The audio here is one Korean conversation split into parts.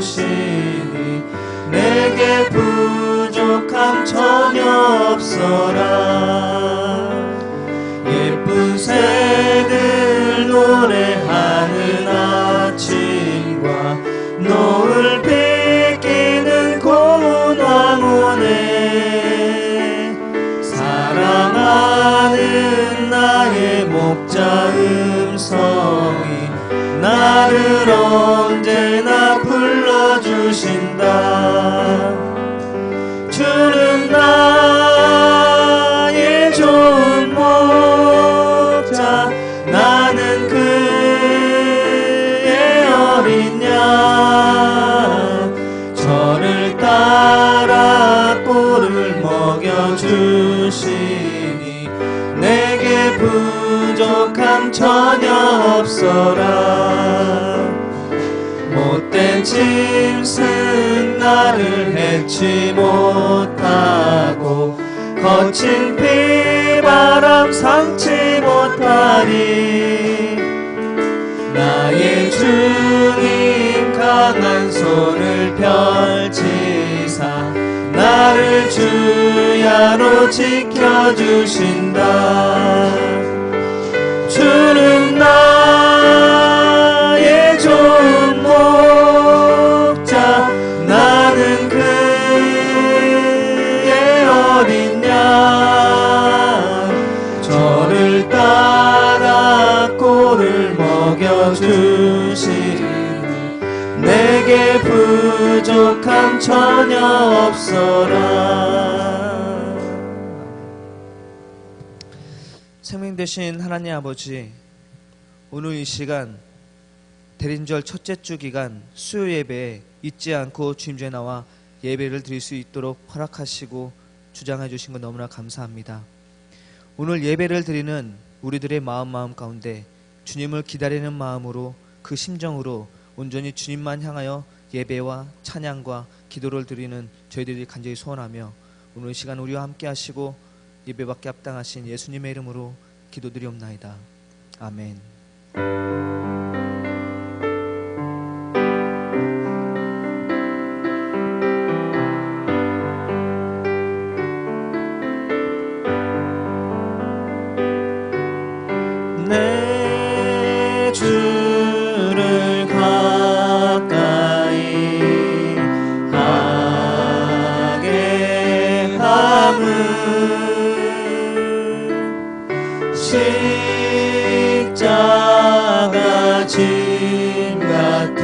주시니 내게 부족함 전혀 없어라. 예쁜 새들 노래하는 아침과 노을 비기는 고운 황혼에 사랑하는 나의 목자 음성이 나를 언제나 불러주신다. 주는 나의 좋은 목자, 나는 그의 어린 양. 저를 따라 꼴을 먹여주시니 내게 부족함 전혀 없어라. 못된 짐승 나를 해치 못하고 거친 비바람 상치 못하리. 나의 주님 강한 손을 펼치사 나를 주야로 지켜주신다. 주는 나의 좋은 목자, 나는 그의 어린 양. 저를 따라 꼴을 먹여주시니 내게 부족함 전혀 없어라. 생명 되신 하나님 아버지, 오늘 이 시간 대린절 첫째 주 기간 수요 예배에 잊지 않고 주님께 나와 예배를 드릴 수 있도록 허락하시고 주장해 주신 것 너무나 감사합니다. 오늘 예배를 드리는 우리들의 마음 가운데 주님을 기다리는 마음으로, 그 심정으로 온전히 주님만 향하여 예배와 찬양과 기도를 드리는 저희들이 간절히 소원하며 오늘 이 시간 우리와 함께 하시고 예배받게 합당하신 예수님의 이름으로 기도드리옵나이다. 아멘. 내 주를 가까이 하게 함은 십자가 짐 같은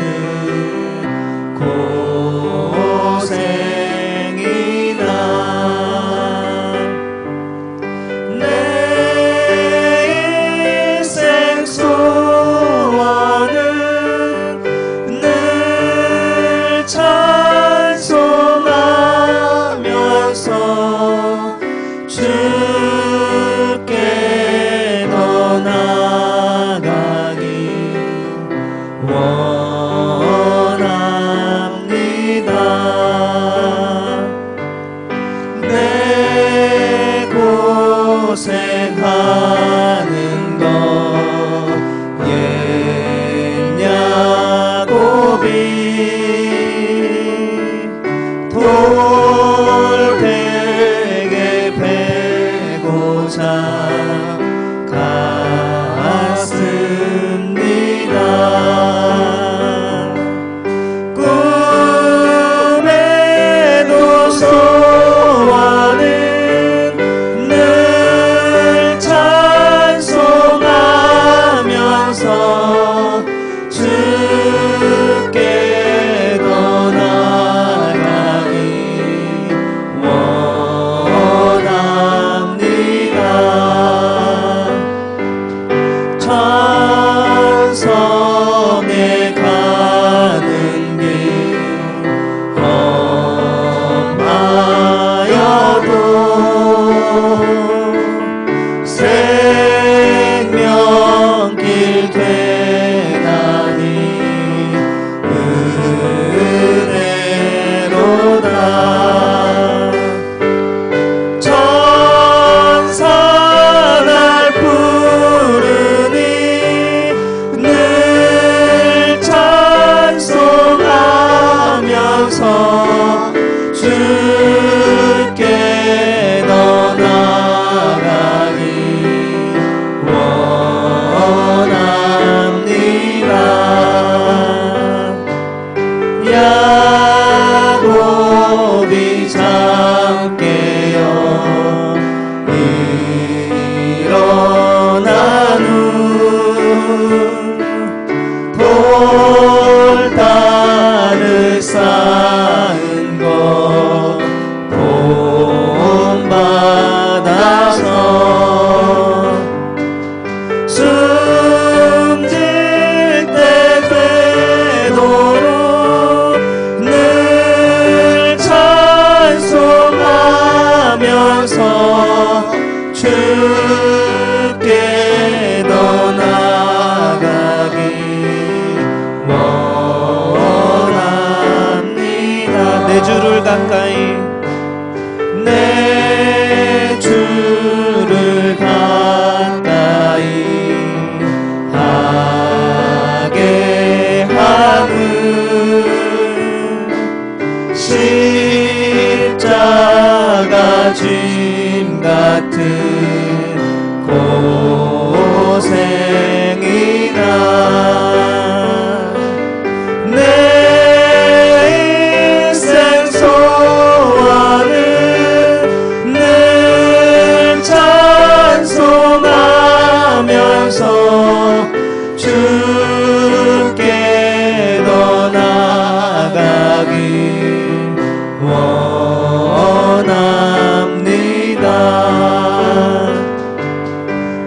고생이나 주께 더 나아가기 원합니다. 내 고생하는 것 옛 야곱이 돌베개 베고자 갔습니다. 돌단을 쌓은 것 본받아서 숨질 때 되도록 늘 찬송하면서 주께 더 나아가기 원합니다. 내 주를 가까이 내 주를 가까이 하게 함은 십자가 짐 같은 고생이나 내 인생 소원은 늘 찬송하면서 주께 더 나아가기 원합니다.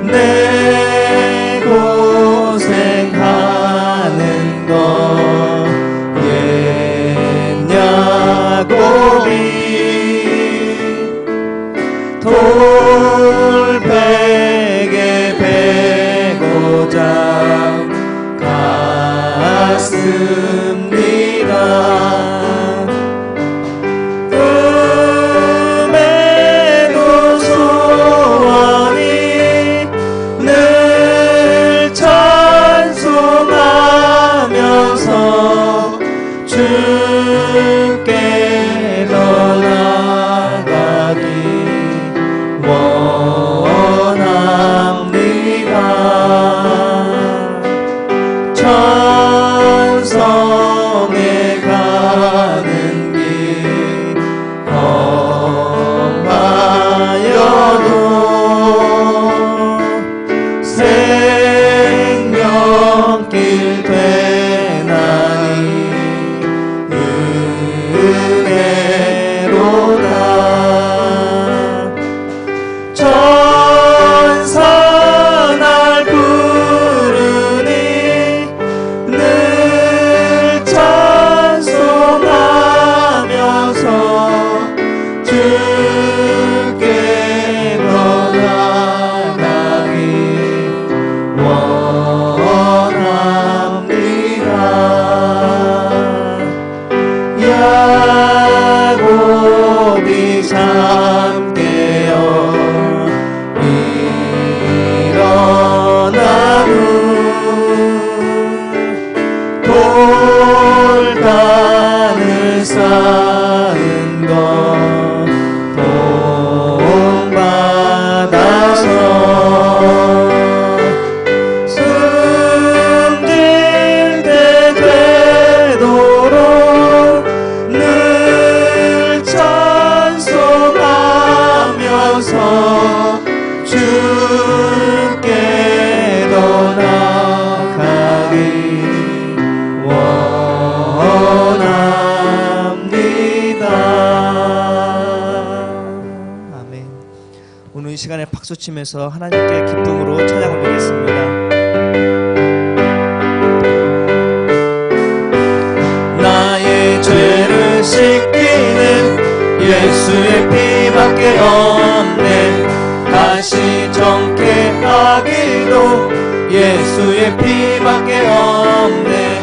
내 고생하는 것 옛 야곱이 돌베개 베고자 갔습니다. 꿈에도 소원이 늘 찬송하면서 주께 더 나아가기 원합니다. 천성에 가는 길 험하여도 생명길 되나니 은혜로다. 천사 날 부르니 늘 찬송하면서 주께 더 나아가기 원합니다. 야곱이 잠 깨어 일어나 후 돌단을 쌓은 것 본받아서 숨질 때 되도록 늘 찬송하면서 주께 더 나아가기 원합니다. 아멘. 오늘 이 시간에 박수치면서 하나님께 기쁨으로 찬양 올리겠습니다. 나의 죄를 씻기는 예수의 피밖에 없네. 다시 정케 하기도 예수의 피밖에 없네.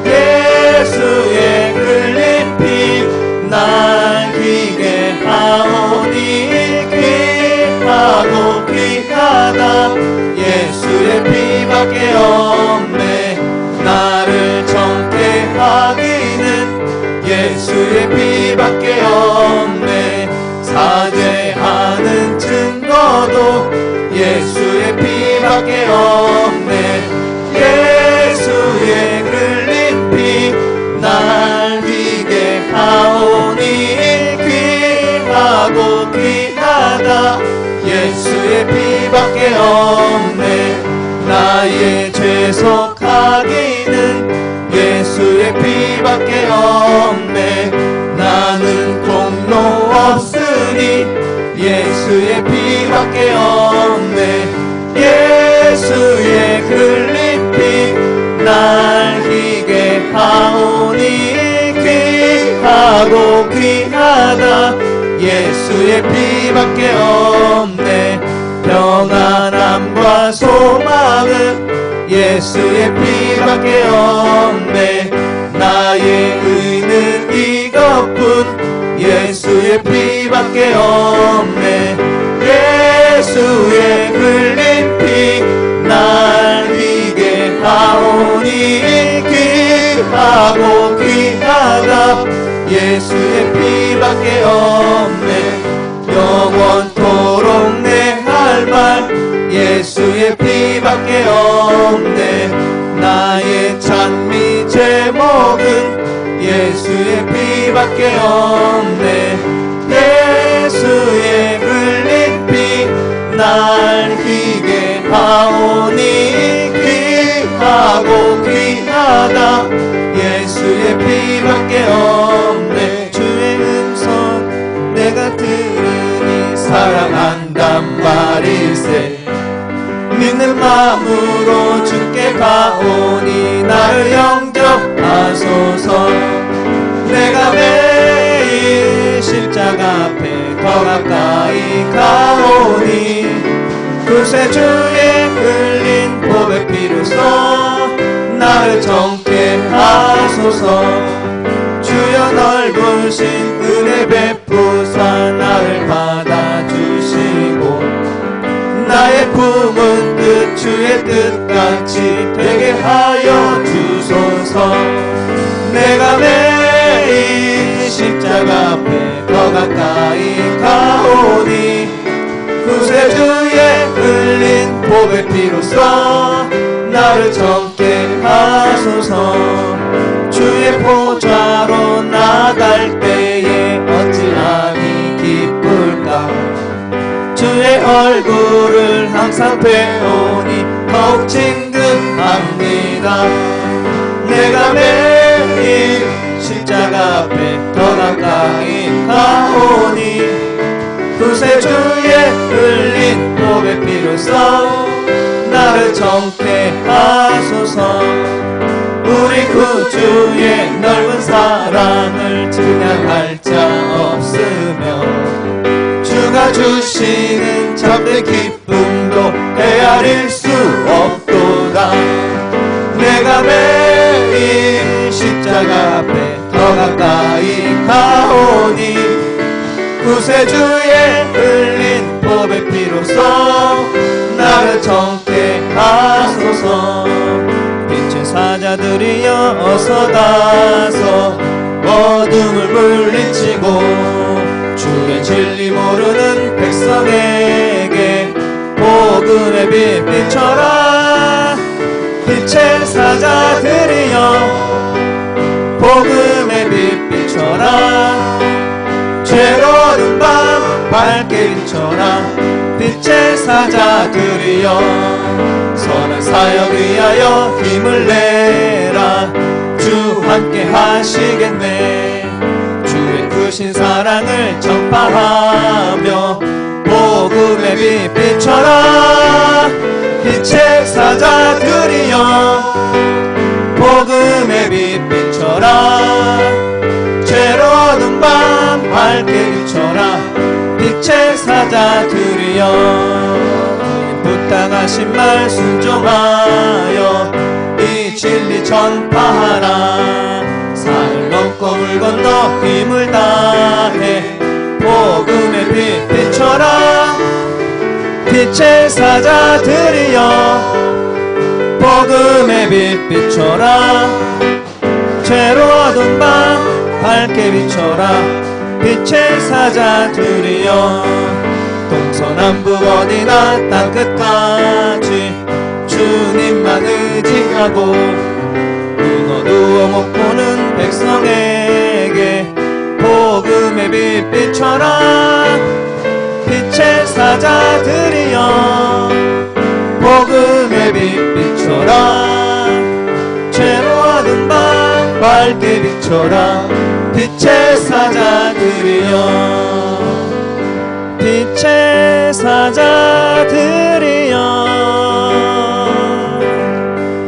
예수의 흘린 피 날 기게 하오니 귀하고 귀하다. 예수의 피밖에 없네. 나를 정케 하기는 예수의 피밖에 없네. 사죄하는 증거도 예수의 피밖에 없네. 예수의 흘린 피 날 비게 하오니 귀하고 귀하다. 예수의 피밖에 없네. 나의 죄 속하기는 예수의 피밖에 없네. 예수의 흘린 피 날 희게 하오니 귀하고 귀하다. 예수의 피밖에 없네. 평안함과 소망은 예수의 피밖에 없네. 나의 의는 이것뿐 예수의 피밖에 없네. 예수의 흘린 피 날 희게 하오니 귀하고 귀하다. 예수의 피밖에 없네. 영원토록 내 할 말 예수의 피밖에 없네. 나의 찬미 제목은 예수의 피밖에 없네. 예수의 흘린 피 날 희게 하오니 귀하고 귀하다. 예수의 피밖에 없네. 주의 음성 내가 들으니 사랑한단 말일세. 믿는 마음으로 주께 가오니 나를 영접하소서. 내가 매일 십자가 앞에 더 가까이 가오니 그새 주의 흘린 보배 피로써 나를 정케 하소서. 주여 넓으신 은혜 베푸사 나를 받아주시고 나의 품은 끝 주의 뜻같이 되게 하여 주소서. 내가 매일 십자가 앞에 더 가까이 가오니 구세주의 흘린 보배 피로써 나를 정케 하소서. 주의 보좌로 나갈 때에 어찌하니 기쁠까. 주의 얼굴을 항상 배우니 더욱 진득합니다. 내가 매일 십자가 앞에 더 가까이 가오니 구세주의 흘린 보배 피로써 나를 정케 하소서. 우리 구주의 넓은 사랑을 찬양할 자 없으며 주가 주시는 참된 기쁨도 헤아릴 수 없도다. 내가 매일 십자가 앞에 더 가까이 가오니 구세주의 흘린 보배 피로써 나를 정케 하소서. 빛의 사자들이여 어서 가서 어둠을 물리치고 주의 진리 모르는 백성에게 복음의 빛 비춰라. 빛의 사자들이여 복음의 빛 비춰라. 죄로운 밤 밝게 비춰라. 빛의 사자들이여 선한 사역 위하여 힘을 내라. 주 함께 하시겠네. 주의 크신 사랑을 전파하며 복음의 빛 비춰라. 빛의 사자들이여 복음의 빛 비춰라. 죄로운 밤 밝게 비춰라. 빛의 사자들이여 부탁하신 말 순종하여 이 진리 전파하라. 산을 넘고 물 건너 힘을 다해 복음의 빛 비춰라. 빛의 사자들이여 복음의 빛 비춰라. 죄로 어두운 밤 밝게 비춰라. 빛의 사자들이여 동서남북 어디나 땅끝까지 주님만 의지하고 눈 어두워 못 보는 백성에게 복음의 빛 비춰라. 빛의 사자들이여 복음의 빛 비춰라. 죄로 어두운 밤 밝게 비춰라. 빛의 사자들이여 빛의 사자들이여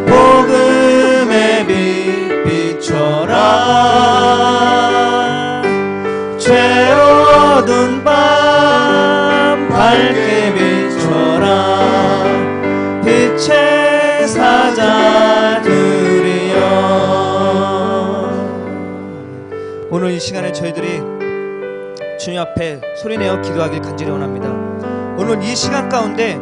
복음의 빛 비춰라 죄 어두운 밤 밝게 비춰라 빛의 사자들이여. 오늘 이 시간에 저희들이 주님 앞에 소리내어 기도하길 간절히 원합니다. 오늘 이 시간 가운데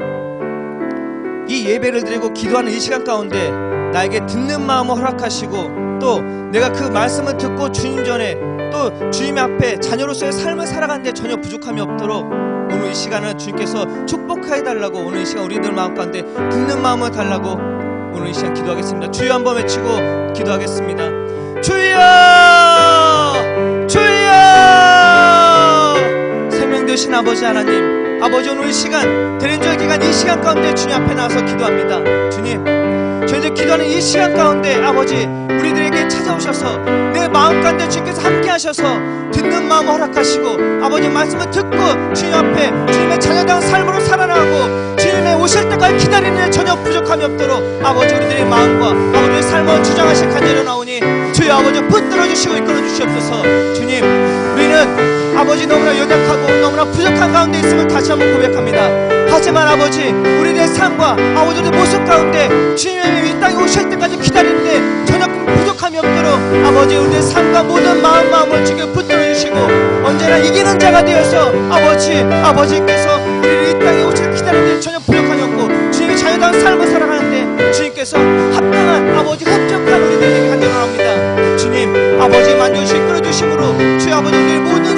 이 예배를 드리고 기도하는 이 시간 가운데 나에게 듣는 마음을 허락하시고 또 내가 그 말씀을 듣고 주님 전에 또 주님 앞에 자녀로서의 삶을 살아가는데 전혀 부족함이 없도록 오늘 이 시간은 주님께서 축복하여 달라고 오늘 이 시간 우리들 마음 가운데 듣는 마음을 달라고 오늘 이 시간 기도하겠습니다. 주여 한번 외치고 기도하겠습니다. 주여 주여 생명 되신 아버지 하나님, 아버지 오늘 이 시간 대리인절 기간 이 시간 가운데 주님 앞에 나와서 기도합니다. 주님 저희들 기도하는 이 시간 가운데 아버지 우리들에게 찾아오셔서 내 마음 가운데 주님께서 함께 하셔서 듣는 마음 허락하시고 아버지 말씀을 듣고 주님 앞에 주님의 자녀다운 삶으로 살아나가고 주님의 오실 때까지 기다리는 전혀 부족함이 없도록 아버지 우리들의 마음과 아버지의 삶을 주장하실 간절히 나오니 주여 아버지 붙들어 주시고 이끌어 주시옵소서. 주님 우리는 아버지 너무나 연약하고 너무나 부족한 가운데 있음을 다시 한번 고백합니다. 하지만 아버지 우리들의 삶과 아버지의 모습 가운데 주님의 이 땅에 오실 때까지 기다리는데 전혀 부족함이 없도록 아버지 우리의 삶과 모든 마음을 주께 붙들어 주시고 언제나 이기는 자가 되어서 아버지께서 우리를 이 땅에 오실 기다리는데 전혀 부족함이 없고 주님의 자유다운 삶을 살아가는데 주님께서 합당한 아버지 합적한 우리들에게 간절합니다. 주님 아버지 만족시 이끌어 주심으로 주의 아버지 우리의 모든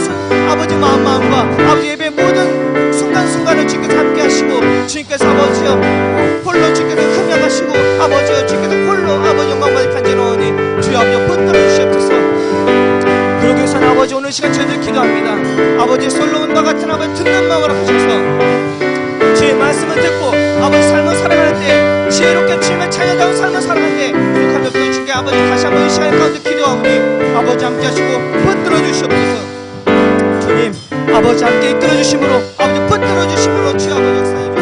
아버지 마음과 아버지 예배 모든 순간순간을 주님께서 함께 하시고 주님께서 아버지여 홀로 주님께서 흠양하시고 아버지여 주님께서 홀로 아버지 영광받을 간절하오니 주여 아버지 붙들어 주시옵소서. 그러기 위해서는 아버지 오늘 시간 저희들 기도합니다. 아버지 솔로몬과 같은 아버지 듣는 마음으로 하셔서 주의 말씀을 듣고 아버지 삶을 살아가는데 지혜롭게 주님의 자녀다운 삶을 살아가는데 부족함이 없는 주께 아버지 다시 한번 이 시간 가운데 기도하오니 아버지 함께 하시고 붙들어 주시옵소서. 주님 아버지 함께 이끌어 주심으로 아버지 붙들어 주심으로 주여 아버지 역사해 주시옵소서.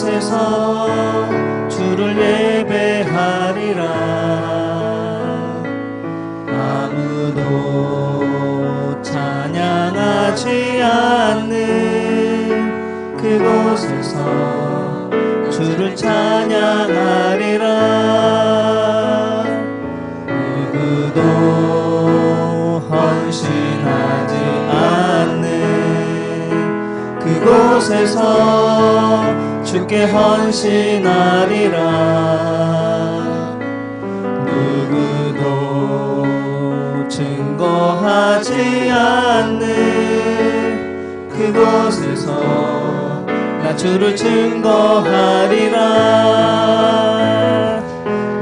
그곳에서 주를 예배하리라. 아무도 찬양하지 않는 그곳에서 주를 찬양하리라. 누구도 헌신하지 않는 그곳에서 주께 헌신하리라. 누구도 증거하지 않는 그곳에서 나 주를 증거하리라.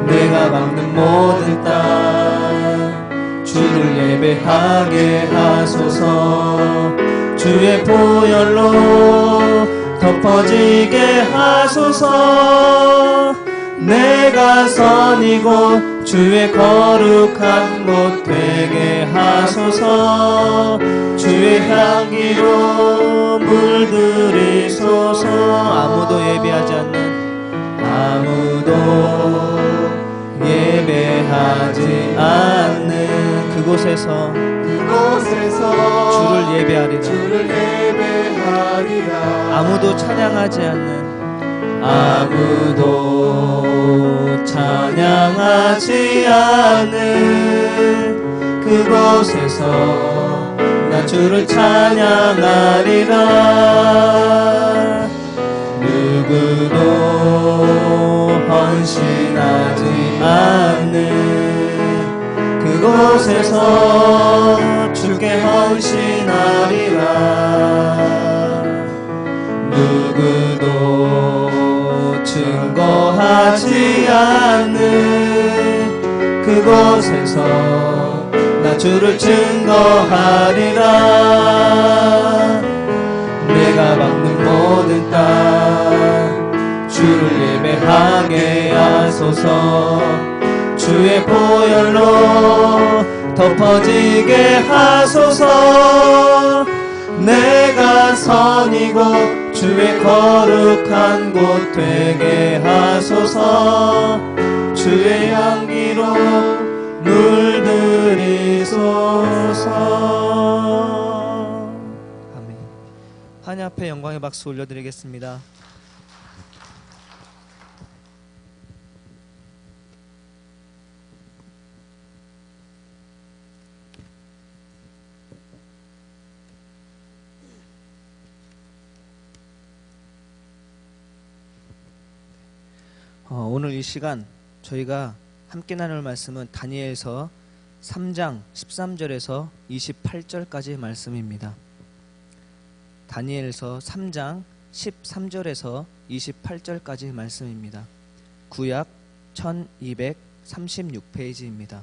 내가 막는 모든 땅 주를 예배하게 하소서. 주의 보혈로 덮어지게 하소서. 내가 선이고 주의 거룩한 곳 되게 하소서. 주의 향기로 물들이소서. 아무도 예배하지 않는, 아무도 예배하지 않는 그곳에서 주를 예배하리라. 아무도 찬양하지 않는, 아무도 찬양하지 않는 그곳에서 나 주를 찬양하리라. 누구도 헌신하지 않는 그곳에서 주께 헌신하리라. 누구도 증거하지 않는 그곳에서 나 주를 증거하리라. 내가 막는 모든 땅 주를 예배하게 하소서. 주의 보혈로 덮어지게 하소서. 내가 선이고 주의 거룩한 곳 되게 하소서. 주의 향기로 물들이소서. 아멘. 하나님 앞에 영광의 박수 올려드리겠습니다. 오늘 이 시간 저희가 함께 나눌 말씀은 다니엘서 3장 13절에서 28절까지 말씀입니다. 다니엘서 3장 13절에서 28절까지 말씀입니다. 구약 1236페이지입니다.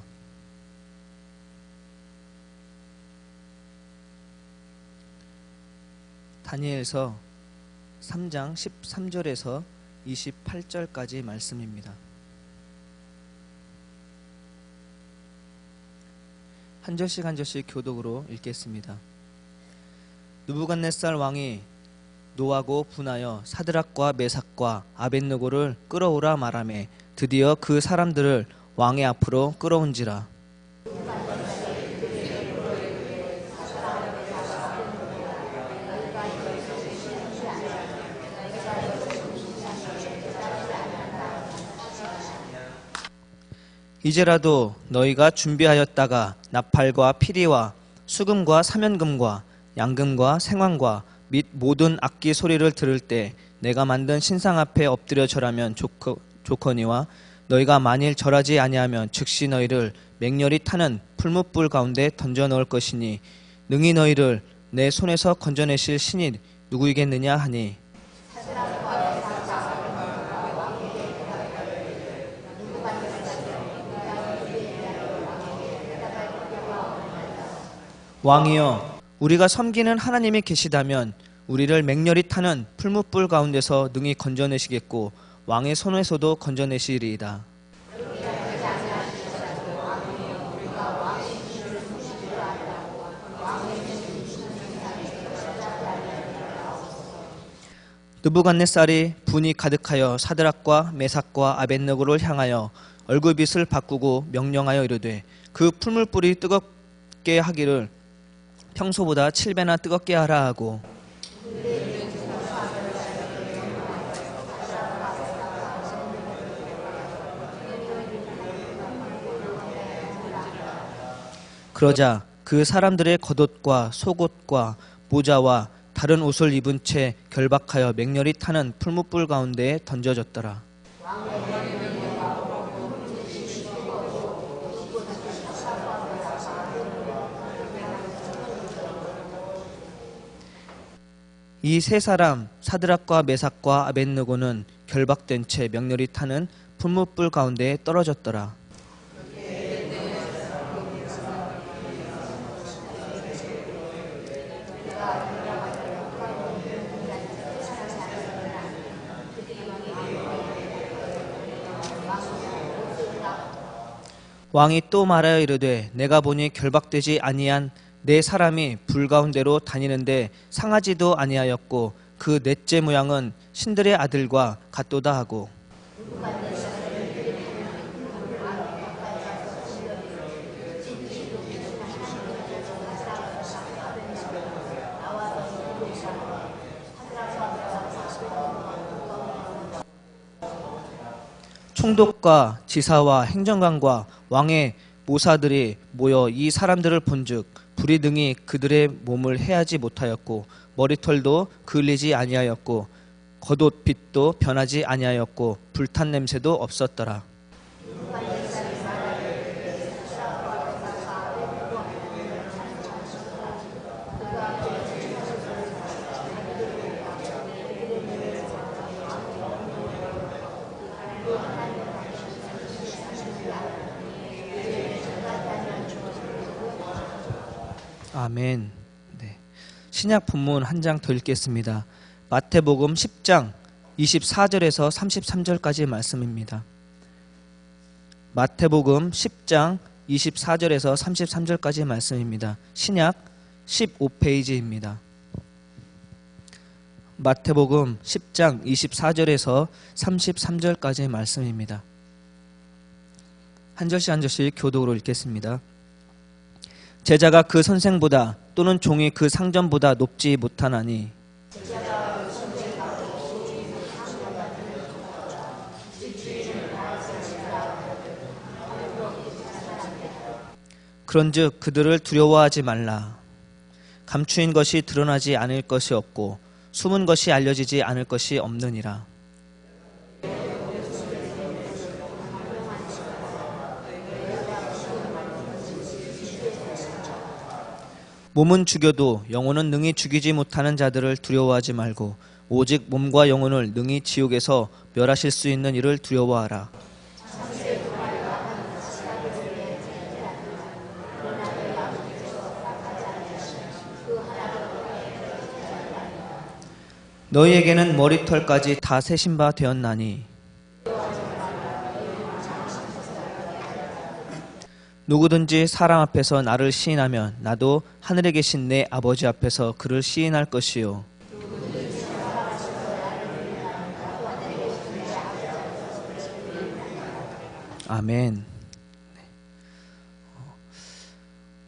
다니엘서 3장 13절에서 28절까지 말씀입니다. 한 절씩 한 절씩 교독으로 읽겠습니다. 느부갓네살 왕이 노하고 분하여 사드락과 메삭과 아벳느고를 끌어오라 말하매 드디어 그 사람들을 왕의 앞으로 끌어온지라. 이제라도 너희가 준비하였다가 나팔과 피리와 수금과 사면금과 양금과 생황과 및 모든 악기 소리를 들을 때 내가 만든 신상 앞에 엎드려 절하면 좋거니와 너희가 만일 절하지 아니하면 즉시 너희를 맹렬히 타는 풀무불 가운데 던져 넣을 것이니 능히 너희를 내 손에서 건져내실 신이 누구이겠느냐 하니 왕이여 우리가 섬기는 하나님이 계시다면 우리를 맹렬히 타는 풀무불 가운데서 능히 건져내시겠고 왕의 손에서도 건져내시리이다. 느부갓네살이 분이 가득하여 사드락과 메삭과 아벳느고를 향하여 얼굴빛을 바꾸고 명령하여 이르되 그 풀물불이 뜨겁게 하기를 평소보다 7배나 뜨겁게 하라 하고 그러자 그 사람들의 겉옷과 속옷과 모자와 다른 옷을 입은 채 결박하여 맹렬히 타는 풀무불 가운데에 던져졌더라. 이 세 사람 사드락과 메삭과 아벳느고는 결박된 채 맹렬히 타는 풀무불 가운데에 떨어졌더라. 왕이 또 말하여 이르되 내가 보니 결박되지 아니한 네 사람이 불 가운데로 다니는데 상하지도 아니하였고 그 넷째 모양은 신들의 아들과 같도다 하고 총독과 지사와 행정관과 왕의 모사들이 모여 이 사람들을 본즉 불이 등이 그들의 몸을 해하지 못하였고 머리털도 그을리지 아니하였고 겉옷 빛도 변하지 아니하였고 불탄 냄새도 없었더라. 아멘. 네. 신약 본문 한 장 더 읽겠습니다. 마태복음 10장 24절에서 33절까지의 말씀입니다. 마태복음 10장 24절에서 33절까지의 말씀입니다. 신약 15페이지입니다. 마태복음 10장 24절에서 33절까지의 말씀입니다. 한 절씩 한 절씩 교독으로 읽겠습니다. 제자가 그 선생보다 또는 종이 그 상전보다 높지 못하나니 그런즉 그들을 두려워하지 말라. 감추인 것이 드러나지 않을 것이 없고 숨은 것이 알려지지 않을 것이 없느니라. 몸은 죽여도 영혼은 능히 죽이지 못하는 자들을 두려워하지 말고 오직 몸과 영혼을 능히 지옥에서 멸하실 수 있는 이를 두려워하라. 너희에게는 머리털까지 다 세신 바 되었나니 누구든지 사람 앞에서 나를 시인하면 나도 하늘에 계신 내 아버지 앞에서 그를 시인할 것이요. 아멘.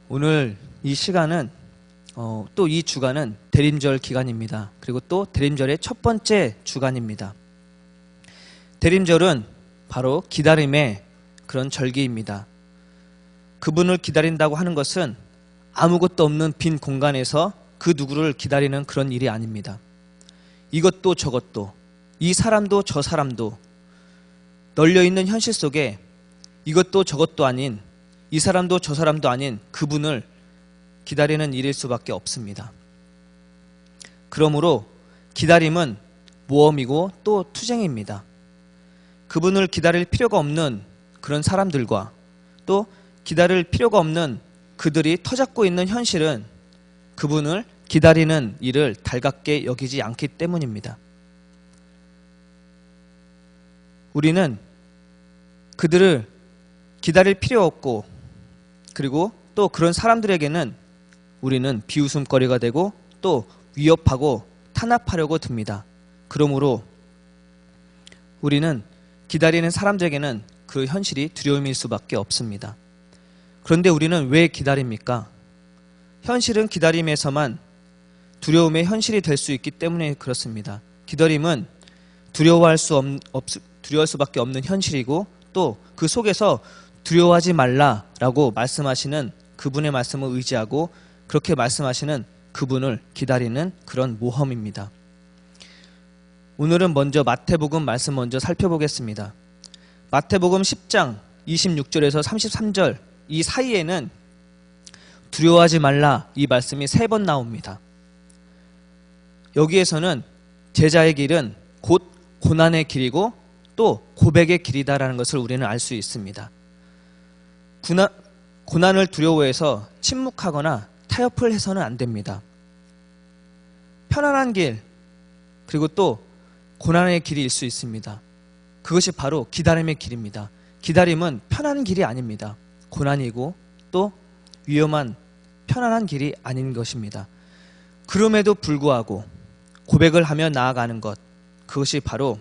오늘 이 시간은 또 이 주간은 대림절 기간입니다. 그리고 또 대림절의 첫 번째 주간입니다. 대림절은 바로 기다림의 그런 절기입니다. 그분을 기다린다고 하는 것은 아무것도 없는 빈 공간에서 그 누구를 기다리는 그런 일이 아닙니다. 이것도 저것도, 이 사람도 저 사람도 널려있는 현실 속에 이것도 저것도 아닌, 이 사람도 저 사람도 아닌 그분을 기다리는 일일 수밖에 없습니다. 그러므로 기다림은 모험이고 또 투쟁입니다. 그분을 기다릴 필요가 없는 그런 사람들과 또 기다릴 필요가 없는 그들이 터잡고 있는 현실은 그분을 기다리는 일을 달갑게 여기지 않기 때문입니다. 우리는 그들을 기다릴 필요 없고 그리고 또 그런 사람들에게는 우리는 비웃음거리가 되고 또 위협하고 탄압하려고 듭니다. 그러므로 우리는 기다리는 사람들에게는 그 현실이 두려움일 수밖에 없습니다. 그런데 우리는 왜 기다립니까? 현실은 기다림에서만 두려움의 현실이 될 수 있기 때문에 그렇습니다. 기다림은 두려워할 수밖에 없는 현실이고 또 그 속에서 두려워하지 말라라고 말씀하시는 그분의 말씀을 의지하고 그렇게 말씀하시는 그분을 기다리는 그런 모험입니다. 오늘은 먼저 마태복음 말씀 먼저 살펴보겠습니다. 마태복음 10장 26절에서 33절 이 사이에는 두려워하지 말라 이 말씀이 3번 나옵니다. 여기에서는 제자의 길은 곧 고난의 길이고 또 고백의 길이다라는 것을 우리는 알 수 있습니다. 고난을 두려워해서 침묵하거나 타협을 해서는 안 됩니다. 편안한 길 그리고 또 고난의 길일 수 있습니다. 그것이 바로 기다림의 길입니다. 기다림은 편한 길이 아닙니다. 고난이고 또 위험한 편안한 길이 아닌 것입니다. 그럼에도 불구하고 고백을 하며 나아가는 것 그것이 바로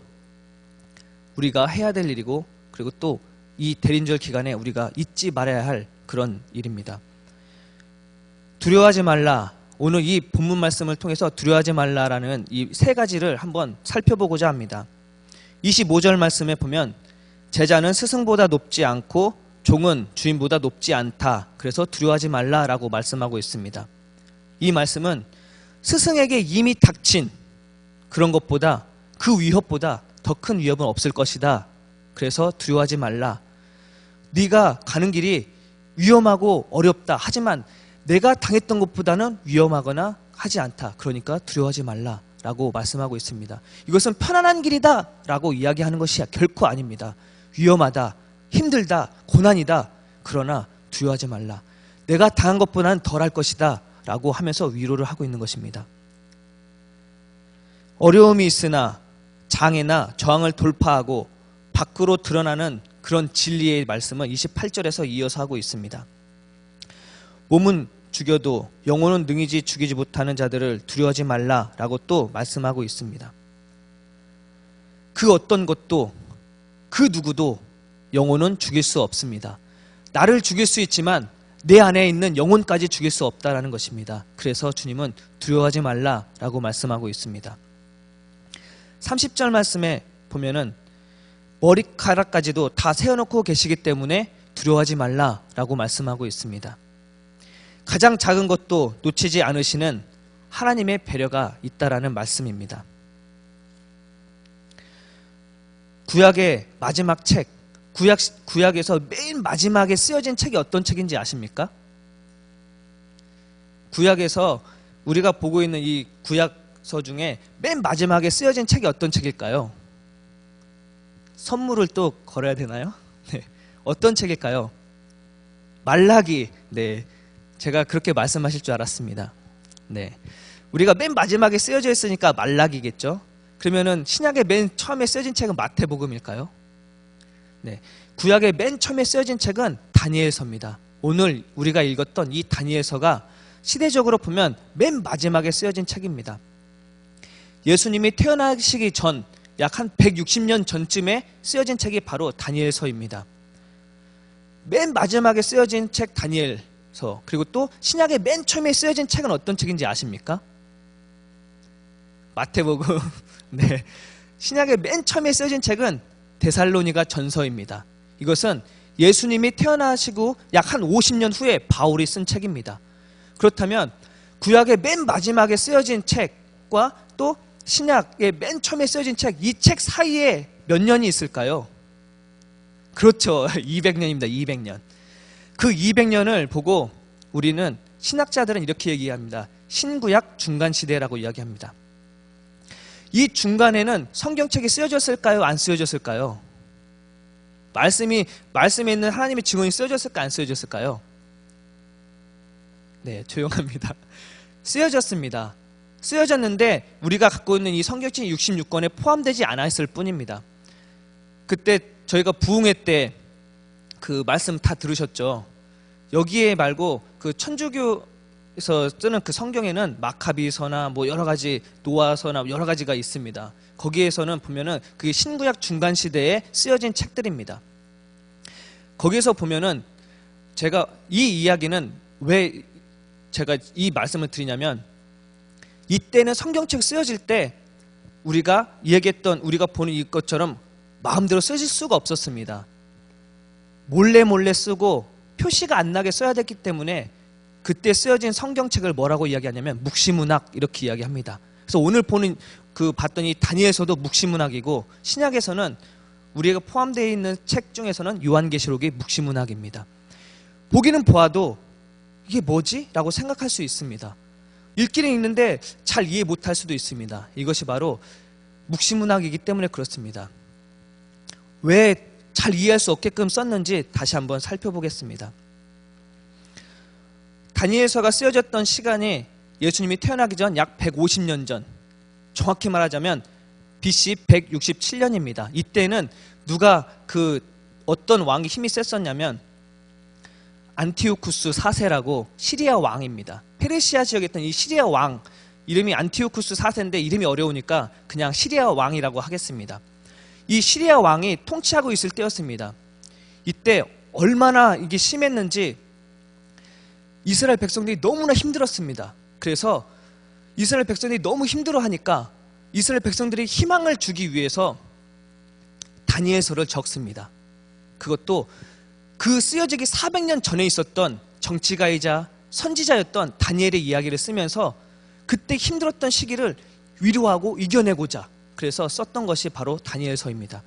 우리가 해야 될 일이고 그리고 또 이 대린절 기간에 우리가 잊지 말아야 할 그런 일입니다. 두려워하지 말라. 오늘 이 본문 말씀을 통해서 두려워하지 말라라는 이 3가지를 한번 살펴보고자 합니다. 25절 말씀에 보면 제자는 스승보다 높지 않고 종은 주인보다 높지 않다. 그래서 두려워하지 말라라고 말씀하고 있습니다. 이 말씀은 스승에게 이미 닥친 그런 것보다 그 위협보다 더 큰 위협은 없을 것이다. 그래서 두려워하지 말라. 네가 가는 길이 위험하고 어렵다. 하지만 내가 당했던 것보다는 위험하거나 하지 않다. 그러니까 두려워하지 말라라고 말씀하고 있습니다. 이것은 편안한 길이다 라고 이야기하는 것이 결코 아닙니다. 위험하다, 힘들다, 고난이다. 그러나 두려워하지 말라. 내가 당한 것보다는 덜할 것이다 라고 하면서 위로를 하고 있는 것입니다. 어려움이 있으나 장애나 저항을 돌파하고 밖으로 드러나는 그런 진리의 말씀은 28절에서 이어서 하고 있습니다. 몸은 죽여도 영혼은 능히지 죽이지 못하는 자들을 두려워하지 말라라고 또 말씀하고 있습니다. 그 어떤 것도 그 누구도 영혼은 죽일 수 없습니다. 나를 죽일 수 있지만 내 안에 있는 영혼까지 죽일 수 없다라는 것입니다. 그래서 주님은 두려워하지 말라라고 말씀하고 있습니다. 30절 말씀에 보면은 머리카락까지도 다 세워놓고 계시기 때문에 두려워하지 말라라고 말씀하고 있습니다. 가장 작은 것도 놓치지 않으시는 하나님의 배려가 있다라는 말씀입니다. 구약의 마지막 책, 구약에서 맨 마지막에 쓰여진 책이 어떤 책인지 아십니까? 구약에서 우리가 보고 있는 이 구약서 중에 맨 마지막에 쓰여진 책이 어떤 책일까요? 선물을 또 걸어야 되나요? 네. 어떤 책일까요? 말라기. 네. 제가 그렇게 말씀하실 줄 알았습니다. 네. 우리가 맨 마지막에 쓰여져 있으니까 말라기겠죠? 그러면은 신약의 맨 처음에 쓰여진 책은 마태복음일까요? 네. 구약의 맨 처음에 쓰여진 책은 다니엘서입니다. 오늘 우리가 읽었던 이 다니엘서가 시대적으로 보면 맨 마지막에 쓰여진 책입니다. 예수님이 태어나시기 전 약 한 160년 전쯤에 쓰여진 책이 바로 다니엘서입니다. 맨 마지막에 쓰여진 책 다니엘서 그리고 또 신약의 맨 처음에 쓰여진 책은 어떤 책인지 아십니까? 마태복음. 네. 신약의 맨 처음에 쓰여진 책은 데살로니가 전서입니다. 이것은 예수님이 태어나시고 약 한 50년 후에 바울이 쓴 책입니다. 그렇다면 구약의 맨 마지막에 쓰여진 책과 또 신약의 맨 처음에 쓰여진 책, 이 책 사이에 몇 년이 있을까요? 그렇죠. 200년입니다. 200년. 그 200년을 보고 우리는 신학자들은 이렇게 얘기합니다. 신구약 중간시대라고 이야기합니다. 이 중간에는 성경책이 쓰여졌을까요? 안 쓰여졌을까요? 말씀에 있는 하나님의 증언이 쓰여졌을까? 안 쓰여졌을까요? 네, 조용합니다. 쓰여졌습니다. 쓰여졌는데 우리가 갖고 있는 이 성경책 66권에 포함되지 않았을 뿐입니다. 그때 저희가 부흥회 때 그 말씀 다 들으셨죠? 여기에 말고 그 천주교에서 다니엘서 쓰는 그 성경에는 마카비서나 뭐 여러 가지 노아서나 여러 가지가 있습니다. 거기에서는 보면은 그게 신구약 중간 시대에 쓰여진 책들입니다. 거기에서 보면은 제가 이 이야기는 왜 제가 이 말씀을 드리냐면, 이때는 성경책 쓰여질 때 우리가 얘기했던, 우리가 보는 이것처럼 마음대로 쓰질 수가 없었습니다. 몰래 쓰고 표시가 안 나게 써야 됐기 때문에 그때 쓰여진 성경책을 뭐라고 이야기하냐면 묵시문학 이렇게 이야기합니다. 그래서 오늘 봤더니 다니엘서도 묵시문학이고, 신약에서는 우리가 포함되어 있는 책 중에서는 요한계시록이 묵시문학입니다. 보기는 보아도 이게 뭐지? 라고 생각할 수 있습니다. 읽기는 읽는데 잘 이해 못할 수도 있습니다. 이것이 바로 묵시문학이기 때문에 그렇습니다. 왜 잘 이해할 수 없게끔 썼는지 다시 한번 살펴보겠습니다. 다니엘서가 쓰여졌던 시간이 예수님이 태어나기 전 약 150년 전, 정확히 말하자면 BC 167년입니다. 이때는 어떤 왕이 힘이 셌었냐면 안티오쿠스 4세라고 시리아 왕입니다. 페르시아 지역에 있던 이 시리아 왕, 이름이 안티오쿠스 4세인데 이름이 어려우니까 그냥 시리아 왕이라고 하겠습니다. 이 시리아 왕이 통치하고 있을 때였습니다. 이때 얼마나 이게 심했는지 이스라엘 백성들이 너무나 힘들었습니다. 그래서 이스라엘 백성들이 너무 힘들어하니까 이스라엘 백성들이 희망을 주기 위해서 다니엘서를 적습니다. 그것도 그 쓰여지기 400년 전에 있었던 정치가이자 선지자였던 다니엘의 이야기를 쓰면서 그때 힘들었던 시기를 위로하고 이겨내고자 그래서 썼던 것이 바로 다니엘서입니다.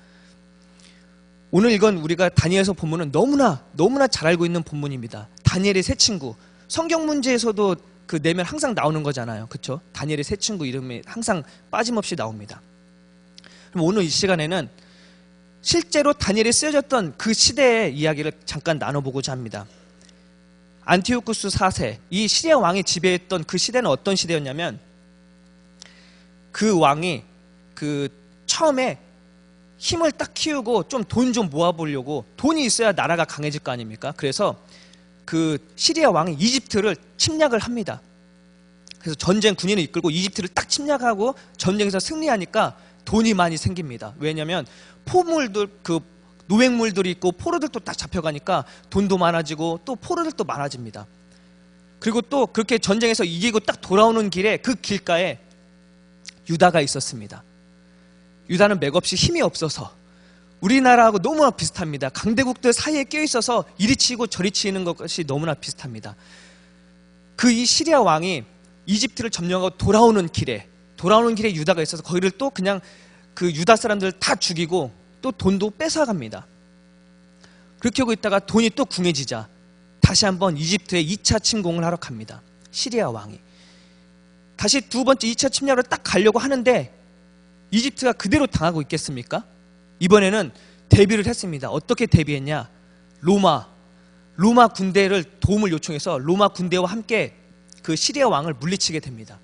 오늘 이건 우리가 다니엘서 본문은 너무나 잘 알고 있는 본문입니다. 다니엘의 세 친구, 성경 문제에서도 그 내면 항상 나오는 거잖아요. 그렇죠? 다니엘의 세 친구 이름이 항상 빠짐없이 나옵니다. 그럼 오늘 이 시간에는 실제로 다니엘이 쓰여졌던 그 시대의 이야기를 잠깐 나눠보고자 합니다. 안티오쿠스 4세, 이 시리아 왕이 지배했던 그 시대는 어떤 시대였냐면, 그 왕이 처음에 힘을 딱 키우고 좀 돈 좀 모아보려고, 돈이 있어야 나라가 강해질 거 아닙니까? 그래서 그 시리아 왕이 이집트를 침략을 합니다. 그래서 군인을 이끌고 이집트를 딱 침략하고 전쟁에서 승리하니까 돈이 많이 생깁니다. 왜냐하면 노획물들이 있고 포로들도 딱 잡혀가니까 돈도 많아지고 또 포로들도 많아집니다. 그리고 또 그렇게 전쟁에서 이기고 딱 돌아오는 길에 그 길가에 유다가 있었습니다. 유다는 맥없이 힘이 없어서 우리나라하고 너무나 비슷합니다. 강대국들 사이에 껴있어서 이리 치고 저리 치는 것이 너무나 비슷합니다. 이 시리아 왕이 이집트를 점령하고 돌아오는 길에 유다가 있어서 거기를 또 그냥 그 유다 사람들을 다 죽이고 또 돈도 뺏어갑니다. 그렇게 하고 있다가 돈이 또 궁해지자 다시 한번 이집트에 2차 침공을 하러 갑니다. 시리아 왕이 다시 두 번째 2차 침략으로 딱 가려고 하는데 이집트가 그대로 당하고 있겠습니까? 이번에는 대비를 했습니다. 어떻게 대비했냐? 로마 군대를 도움을 요청해서 로마 군대와 함께 그 시리아 왕을 물리치게 됩니다.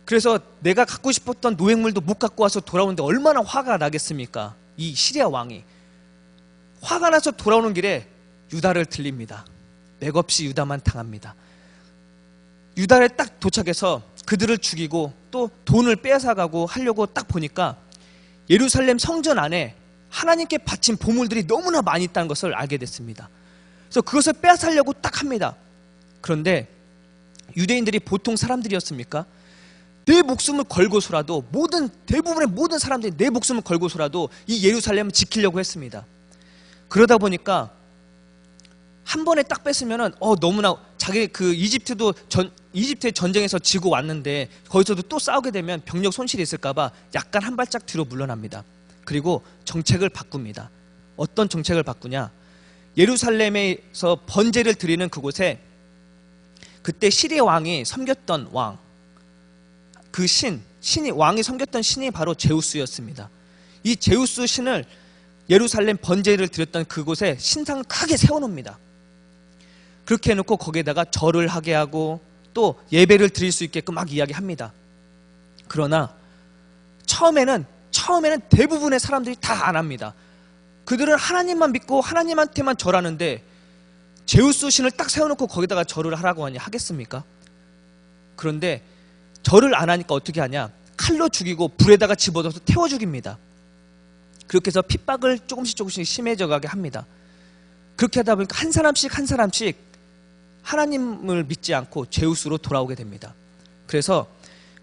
그래서 내가 갖고 싶었던 노획물도 못 갖고 와서 돌아오는데 얼마나 화가 나겠습니까? 이 시리아 왕이 화가 나서 돌아오는 길에 유다를 들립니다. 맥없이 유다만 당합니다. 유다에 딱 도착해서 그들을 죽이고 또 돈을 빼앗아가고 하려고 딱 보니까 예루살렘 성전 안에 하나님께 바친 보물들이 너무나 많이 있다는 것을 알게 됐습니다. 그래서 그것을 빼앗으려고 딱 합니다. 그런데 유대인들이 보통 사람들이었습니까? 내 목숨을 걸고서라도 대부분의 모든 사람들이 내 목숨을 걸고서라도 이 예루살렘을 지키려고 했습니다. 그러다 보니까 한 번에 딱 뺐으면은 너무나 자기 이집트의 전쟁에서 지고 왔는데 거기서도 또 싸우게 되면 병력 손실이 있을까봐 약간 한 발짝 뒤로 물러납니다. 그리고 정책을 바꿉니다. 어떤 정책을 바꾸냐? 예루살렘에서 번제를 드리는 그곳에 그때 시리아 왕이 섬겼던 왕이 섬겼던 신이 바로 제우스였습니다. 이 제우스 신을 예루살렘 번제를 드렸던 그곳에 신상을 크게 세워놓습니다. 그렇게 해놓고 거기에다가 절을 하게 하고 또 예배를 드릴 수 있게끔 막 이야기합니다. 그러나 처음에는 대부분의 사람들이 다 안 합니다. 그들은 하나님만 믿고 하나님한테만 절하는데 제우스 신을 딱 세워놓고 거기다가 절을 하라고 하니 하겠습니까? 그런데 절을 안 하니까 어떻게 하냐? 칼로 죽이고 불에다가 집어넣어서 태워 죽입니다. 그렇게 해서 핍박을 조금씩 심해져 가게 합니다. 그렇게 하다 보니까 한 사람씩 하나님을 믿지 않고 제우스로 돌아오게 됩니다. 그래서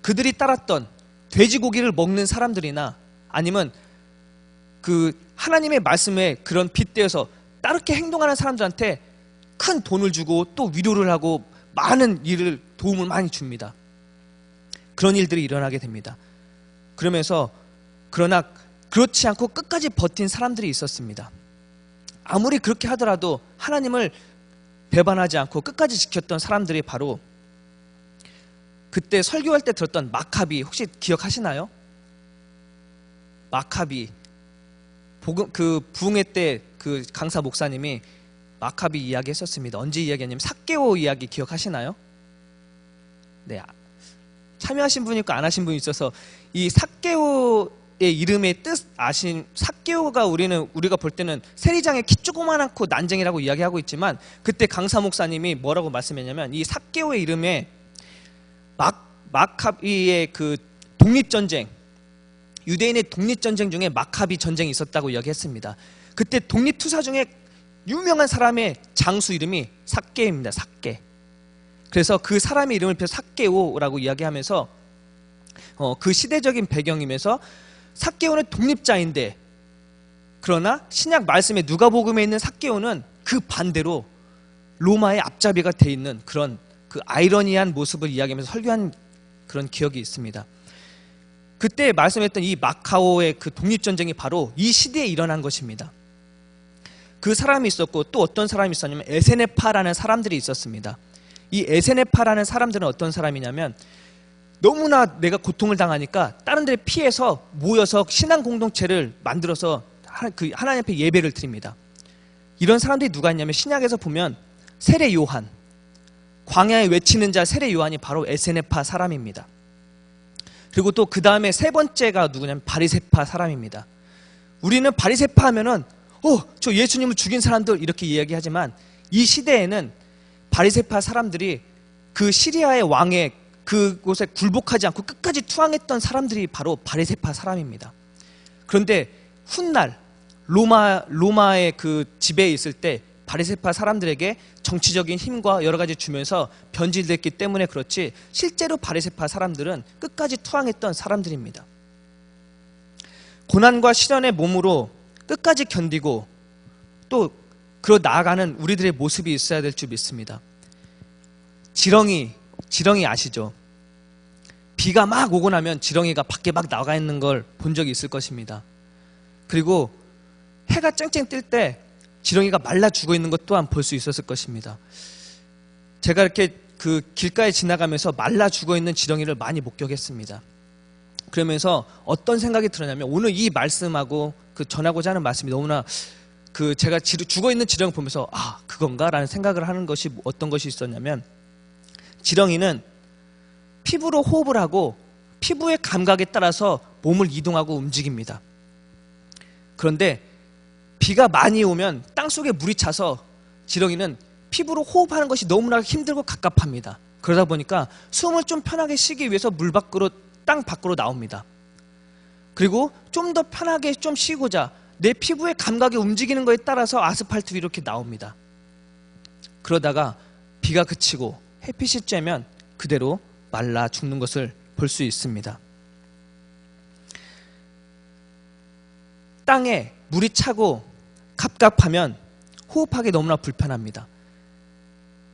그들이 따랐던 돼지고기를 먹는 사람들이나 아니면 그 하나님의 말씀에 그런 빗대어서 따르게 행동하는 사람들한테 큰 돈을 주고 또 위로를 하고 많은 일을 도움을 많이 줍니다. 그런 일들이 일어나게 됩니다. 그러나 그렇지 않고 끝까지 버틴 사람들이 있었습니다. 아무리 그렇게 하더라도 하나님을 배반하지 않고 끝까지 지켰던 사람들이 바로 그때 설교할 때 들었던 마카비, 혹시 기억하시나요? 마카비, 그 부흥회 때 그 강사 목사님이 마카비 이야기 했었습니다. 언제 이야기했냐면 삭개오 이야기 기억하시나요? 네, 참여하신 분이 있고 안 하신 분이 있어서 이 삭개오의 이름의 뜻 아신, 삭개오가 우리가 볼 때는 세리장에 키 조그만하고 난쟁이라고 이야기하고 있지만 그때 강사 목사님이 뭐라고 말씀했냐면 이 삭개오의 이름에 마카비의 그 독립전쟁, 유대인의 독립전쟁 중에 마카비 전쟁이 있었다고 이야기했습니다. 그때 독립투사 중에 유명한 사람의 장수 이름이 삭개입니다. 삭개. 그래서 그 사람의 이름을 펴서 삭개오라고 이야기하면서 그 시대적인 배경이면서 삭개오는 독립자인데, 그러나 신약 말씀에 누가복음에 있는 삭개오는 그 반대로 로마의 앞잡이가 돼 있는 그런 그 아이러니한 모습을 이야기하면서 설교한 그런 기억이 있습니다. 그때 말씀했던 이 마카오의 그 독립전쟁이 바로 이 시대에 일어난 것입니다. 그 사람이 있었고 또 어떤 사람이 있었냐면 에세네파라는 사람들이 있었습니다. 이 에세네파라는 사람들은 어떤 사람이냐면 너무나 내가 고통을 당하니까 다른 데를 피해서 모여서 신앙 공동체를 만들어서 하나님 앞에 예배를 드립니다. 이런 사람들이 누가 있냐면 신약에서 보면 세례 요한, 광야에 외치는 자 세례 요한이 바로 에세네파 사람입니다. 그리고 또 그 다음에 세 번째가 누구냐면 바리새파 사람입니다. 우리는 바리새파 하면은 저 예수님을 죽인 사람들 이렇게 이야기하지만 이 시대에는 바리새파 사람들이 그 시리아의 왕의 그곳에 굴복하지 않고 끝까지 투항했던 사람들이 바로 바리새파 사람입니다. 그런데 훗날 로마의 그 지배에 있을 때 바리새파 사람들에게 정치적인 힘과 여러 가지 주면서 변질됐기 때문에 그렇지 실제로 바리새파 사람들은 끝까지 투항했던 사람들입니다. 고난과 시련의 몸으로 끝까지 견디고 또 그러 나아가는 우리들의 모습이 있어야 될 줄 믿습니다. 지렁이 아시죠? 비가 막 오고 나면 지렁이가 밖에 막 나가 있는 걸 본 적이 있을 것입니다. 그리고 해가 쨍쨍 뜰 때 지렁이가 말라 죽어 있는 것 또한 볼 수 있었을 것입니다. 제가 이렇게 그 길가에 지나가면서 말라 죽어 있는 지렁이를 많이 목격했습니다. 그러면서 어떤 생각이 들었냐면 오늘 이 말씀하고 그 전하고자 하는 말씀이 너무나 그 제가 죽어 있는 지렁이 보면서 그건가? 라는 생각을 하는 것이 어떤 것이 있었냐면 지렁이는 피부로 호흡을 하고 피부의 감각에 따라서 몸을 이동하고 움직입니다. 그런데 비가 많이 오면 땅속에 물이 차서 지렁이는 피부로 호흡하는 것이 너무나 힘들고 갑갑합니다. 그러다 보니까 숨을 좀 편하게 쉬기 위해서 땅 밖으로 나옵니다. 그리고 좀 더 편하게 좀 쉬고자 내 피부의 감각이 움직이는 것에 따라서 아스팔트 위로 이렇게 나옵니다. 그러다가 비가 그치고 햇빛이 쬐면 그대로 말라 죽는 것을 볼 수 있습니다. 땅에 물이 차고 갑갑하면 호흡하기 너무나 불편합니다.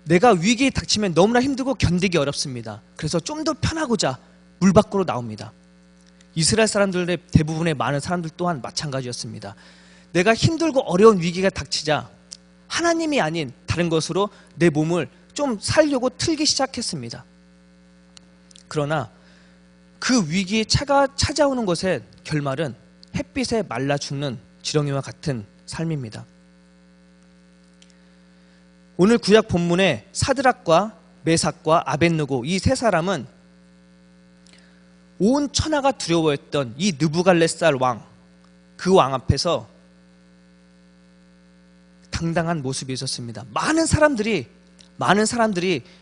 내가 위기에 닥치면 너무나 힘들고 견디기 어렵습니다. 그래서 좀 더 편하고자 물 밖으로 나옵니다. 이스라엘 사람들의 대부분의 많은 사람들 또한 마찬가지였습니다. 내가 힘들고 어려운 위기가 닥치자 하나님이 아닌 다른 것으로 내 몸을 좀 살려고 틀기 시작했습니다. 그러나 그 위기에 찾아오는 것의 결말은 햇빛에 말라 죽는 지렁이와 같은 삶입니다. 오늘 구약 본문의 사드락과 메삭과 아벳느고 이 세 사람은 온 천하가 두려워했던 이 느부갈네살 왕, 그 왕 앞에서 당당한 모습이 있었습니다. 많은 사람들이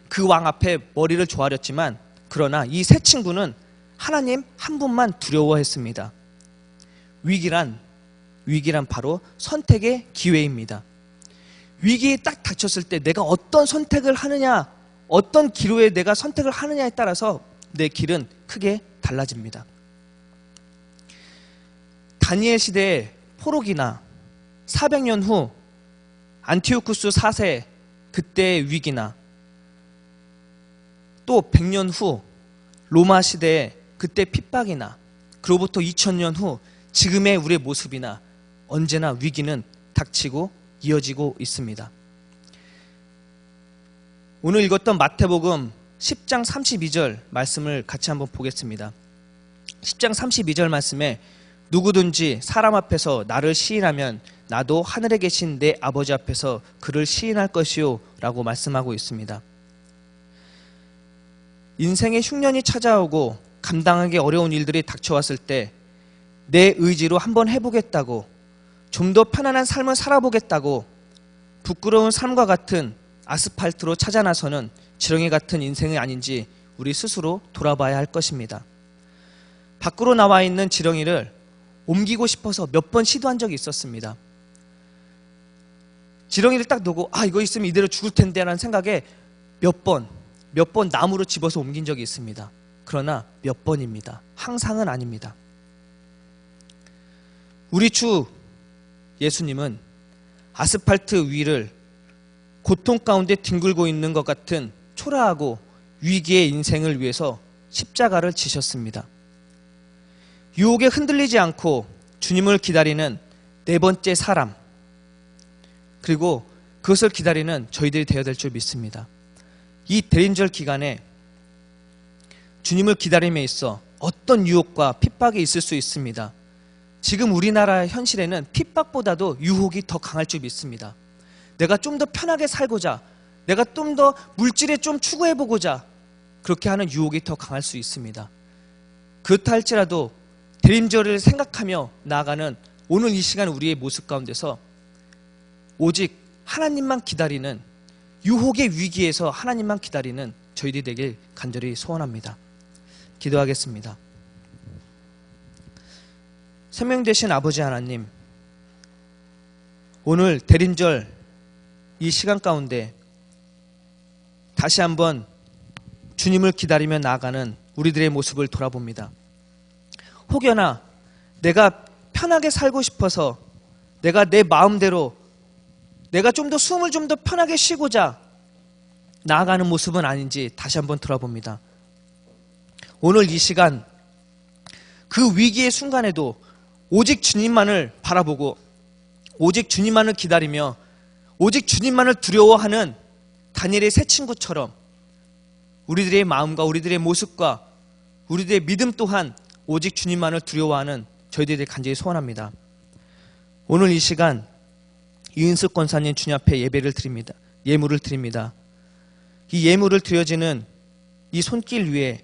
그 왕 앞에 머리를 조아렸지만 그러나 이 세 친구는 하나님 한 분만 두려워했습니다. 위기란 바로 선택의 기회입니다. 위기에 딱 닥쳤을 때 내가 어떤 선택을 하느냐, 어떤 기로에 내가 선택을 하느냐에 따라서 내 길은 크게 달라집니다. 다니엘 시대의 포로기나 400년 후 안티오쿠스 4세 그때의 위기나 또 100년 후 로마 시대의 그때 핍박이나 그로부터 2000년 후 지금의 우리의 모습이나 언제나 위기는 닥치고 이어지고 있습니다. 오늘 읽었던 마태복음 10장 32절 말씀을 같이 한번 보겠습니다. 10장 32절 말씀에 누구든지 사람 앞에서 나를 시인하면 나도 하늘에 계신 내 아버지 앞에서 그를 시인할 것이요 라고 말씀하고 있습니다. 인생의 흉년이 찾아오고 감당하기 어려운 일들이 닥쳐왔을 때 내 의지로 한번 해보겠다고, 좀 더 편안한 삶을 살아보겠다고 부끄러운 삶과 같은 아스팔트로 찾아 나서는 지렁이 같은 인생이 아닌지 우리 스스로 돌아봐야 할 것입니다. 밖으로 나와 있는 지렁이를 옮기고 싶어서 몇 번 시도한 적이 있었습니다. 지렁이를 딱 놓고 이거 있으면 이대로 죽을 텐데 라는 생각에 몇 번 나무로 집어서 옮긴 적이 있습니다. 그러나 몇 번입니다. 항상은 아닙니다. 우리 주 예수님은 아스팔트 위를 고통 가운데 뒹굴고 있는 것 같은 초라하고 위기의 인생을 위해서 십자가를 지셨습니다. 유혹에 흔들리지 않고 주님을 기다리는 네 번째 사람, 그리고 그것을 기다리는 저희들이 되어야 될 줄 믿습니다. 이 대린절 기간에 주님을 기다림에 있어 어떤 유혹과 핍박이 있을 수 있습니다. 지금 우리나라 현실에는 핍박보다도 유혹이 더 강할 줄 믿습니다. 내가 좀 더 편하게 살고자, 내가 좀 더 물질에 좀 추구해보고자 그렇게 하는 유혹이 더 강할 수 있습니다. 그렇다 할지라도 대림절을 생각하며 나아가는 오늘 이 시간 우리의 모습 가운데서 오직 하나님만 기다리는, 유혹의 위기에서 하나님만 기다리는 저희들이 되길 간절히 소원합니다. 기도하겠습니다. 생명 되신 아버지 하나님, 오늘 대림절 이 시간 가운데 다시 한번 주님을 기다리며 나아가는 우리들의 모습을 돌아봅니다. 혹여나 내가 편하게 살고 싶어서 내가 내 마음대로 내가 좀 더 숨을 좀 더 편하게 쉬고자 나아가는 모습은 아닌지 다시 한번 돌아봅니다. 오늘 이 시간 그 위기의 순간에도 오직 주님만을 바라보고 오직 주님만을 기다리며 오직 주님만을 두려워하는 다니엘의 세 친구처럼 우리들의 마음과 우리들의 모습과 우리들의 믿음 또한 오직 주님만을 두려워하는 저희들이 간절히 소원합니다. 오늘 이 시간 이은숙 권사님 주님 앞에 예배를 드립니다. 예물을 드립니다. 이 예물을 드려지는 이 손길 위에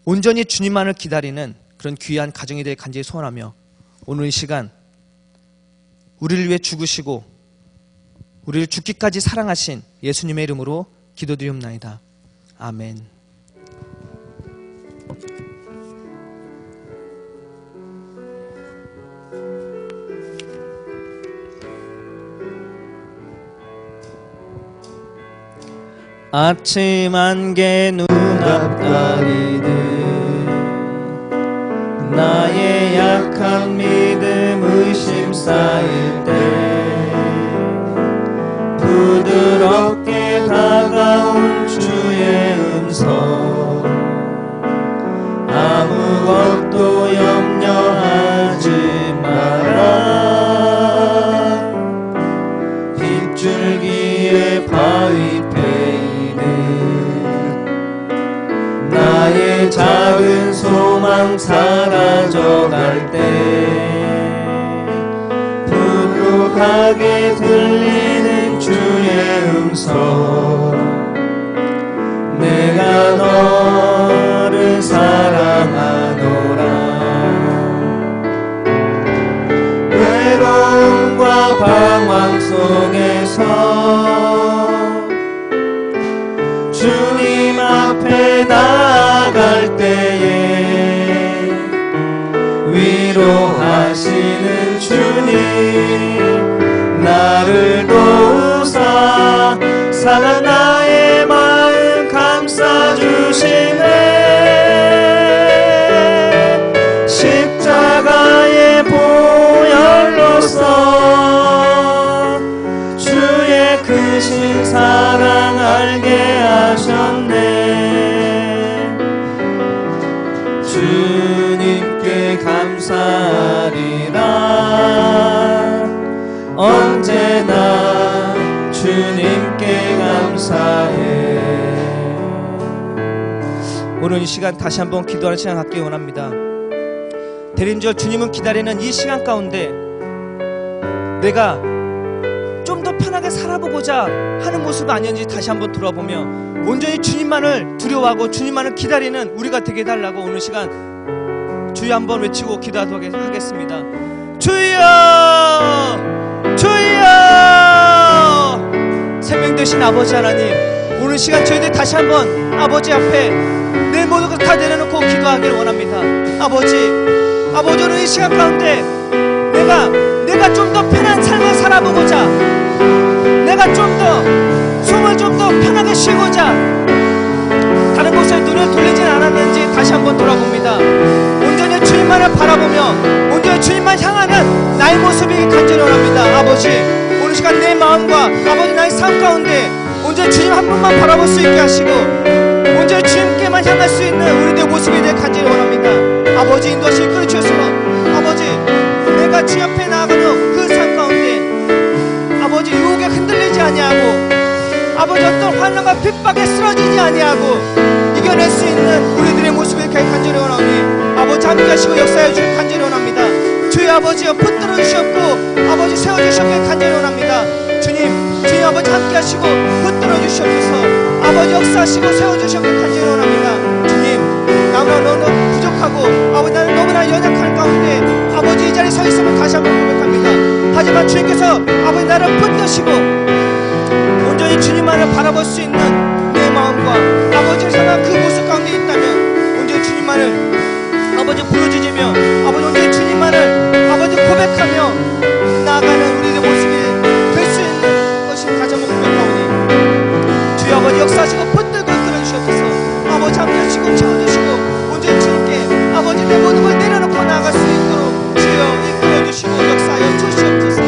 온전히 주님만을 기다리는 그런 귀한 가정이 되길 간절히 소원하며 오늘 이 시간 우리를 위해 죽으시고 우리를 죽기까지 사랑하신 예수님의 이름으로 기도드리옵나이다. 아멘. 아침 안개 눈앞가리듯 나의 약한 믿음 의심 쌓일 때 부드럽게 다가온 주의 음성 아무것도 염려하지 마라 빗줄기에 바위 나의 작은 소망 사라져갈 때 부족하게 들리는 주의 음성 내가 너를 사랑하노라 외로움과 방황 속 인도하시는 주님 나를 도우사 상한 나의 마음 감싸주시네 십자가의 보혈로서 주의 크신 사랑 알게 하셨네 주님께 감사하리라 언제나 주님께 감사해. 오늘 이 시간 다시 한번 기도하는 시간 갖기 원합니다. 대림절 주님은 기다리는 이 시간 가운데 내가 좀 더 편하게 살아보고자 하는 모습 아니었는지 다시 한번 돌아보며 온전히 주님만을 두려워하고 주님만을 기다리는 우리가 되게 해달라고 오늘 시간 주여 한번 외치고 기도하도록 하겠습니다. 주여 주여 생명 되신 아버지 하나님 오늘 시간 저희들 다시 한번 아버지 앞에 내 모든 것 다 내려놓고 기도하기를 원합니다. 아버지 오늘 이 시간 가운데 내가 좀 더 편한 삶을 살아보고자 내가 좀 더 숨을 좀 더 편하게 쉬고자 다른 곳에 눈을 돌리진 않았는지 다시 한번 돌아봅니다. 온전히 주님만을 바라보며 온전히 주님만 향하는 나의 모습이 간절히 원합니다. 아버지 오늘 시간 내 마음과 아버지 나의 삶 가운데 온전히 주님 한 분만 바라볼 수 있게 하시고 온전히 주님께만 향할 수 있는 우리들의 모습이 되길 간절히 원합니다. 아버지 인도하시 이끌어 주셔서 아버지 내가 주 앞에 나아가는 그 삶 가운데 아버지 유혹에 흔들리지 아니하고 아버지 어떤 환난과 핍박에 쓰러지지 아니하고 이겨낼 수 있는 우리들의 모습을 간절히 원하오니 아버지 함께 하시고 역사해 주시길 간절히 원합니다. 주여 아버지여 붙들어 주시옵고 아버지 세워주시옵길 간절히 원합니다. 주님 아버지 함께 하시고 붙들어 주시옵소서 아버지 역사하시고 세워주시옵길 간절히 원합니다. 주님 나무나 너무 부족하고 아버지 나는 너무나 연약한 가운데 아버지 이 자리에 서 있음을 다시 한번 고백합니다. 하지만 주님께서 아버지 나를 붙드시고 온전히 주님만을 바라볼 수 있는 내 마음과 아버지를 향한 그 모습 가운데 있다면 온전히 주님만을 아버지 부르짖으며 아버지 온전히 주님만을 아버지 고백하며 나아가는 우리의 모습이 될 수 있는 것을 다시 한번 고백하오니 주여 아버지 역사하시고 붙들고 끌어주시옵소서 아버지 함께하시고 채워주시고 온전히 주님께 아버지 내 모든 걸 내려놓고 나아갈 수 있도록 주여 이끌어주시고 역사하여 주시옵소서.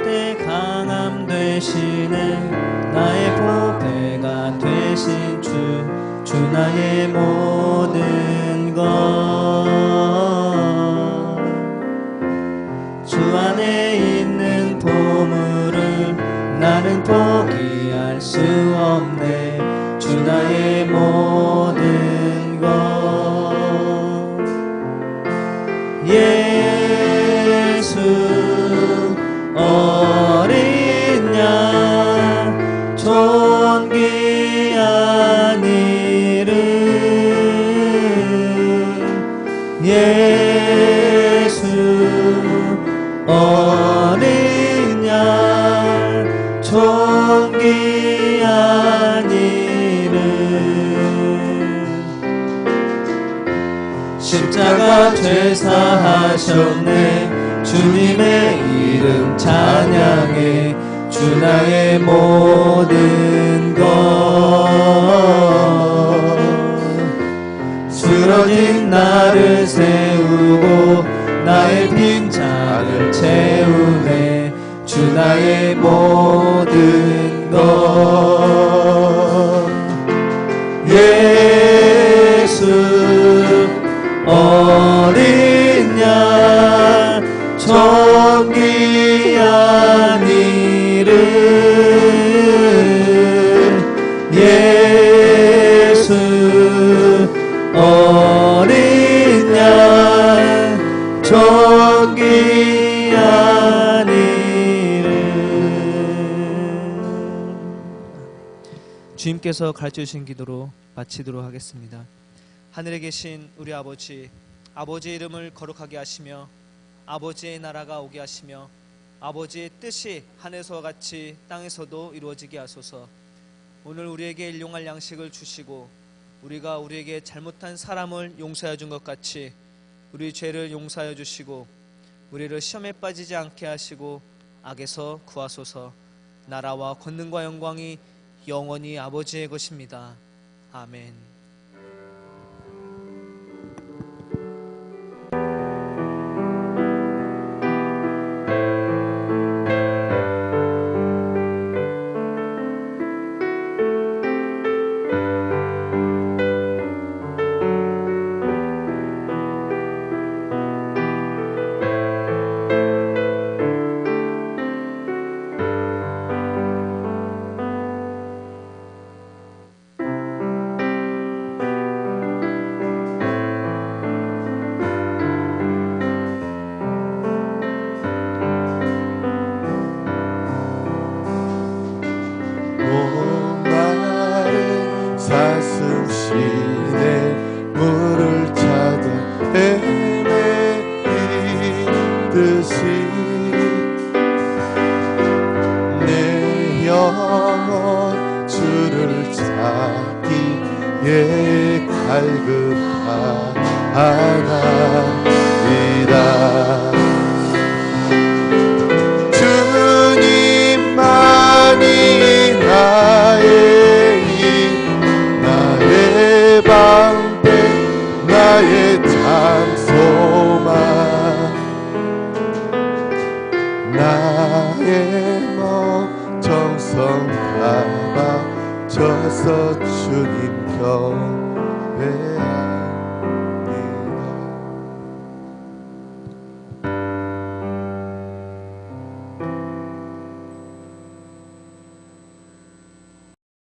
때 강함 되시네. 나의 보배가 되신 주 나의 모든 것. 주 안에 있는 보물을 나는 포기할 수 없네. 주 나의 모든 것. 예수 어린 양 존귀한 이름. 예수 어린 양 존귀한 이름. 십자가 죄사하셨네. 주님의 이름 찬양해. 주 나의 모든 것. 쓰러진 나를 세우고 나의 빈잔을 채우네. 주 나의 모든 것. 예수 어린 양 존귀한 이름. 예수 어린 양 존귀한 이름. 주님께서 가르쳐주신 기도로 마치도록 하겠습니다. 하늘에 계신 우리 아버지, 아버지의 이름을 거룩하게 하시며 아버지의 나라가 오게 하시며 아버지의 뜻이 하늘에서와 같이 땅에서도 이루어지게 하소서. 오늘 우리에게 일용할 양식을 주시고 우리가 우리에게 잘못한 사람을 용서해 준 것 같이 우리 죄를 용서하여 주시고 우리를 시험에 빠지지 않게 하시고 악에서 구하소서. 나라와 권능과 영광이 영원히 아버지의 것입니다. 아멘. 사슴시내 물을 찾아 헤매이듯이 내 영혼 주를 찾기에 갈급하나이다. 주님만이 나의 방패 나의 장소만 나의 정성 담아 져서 주님 경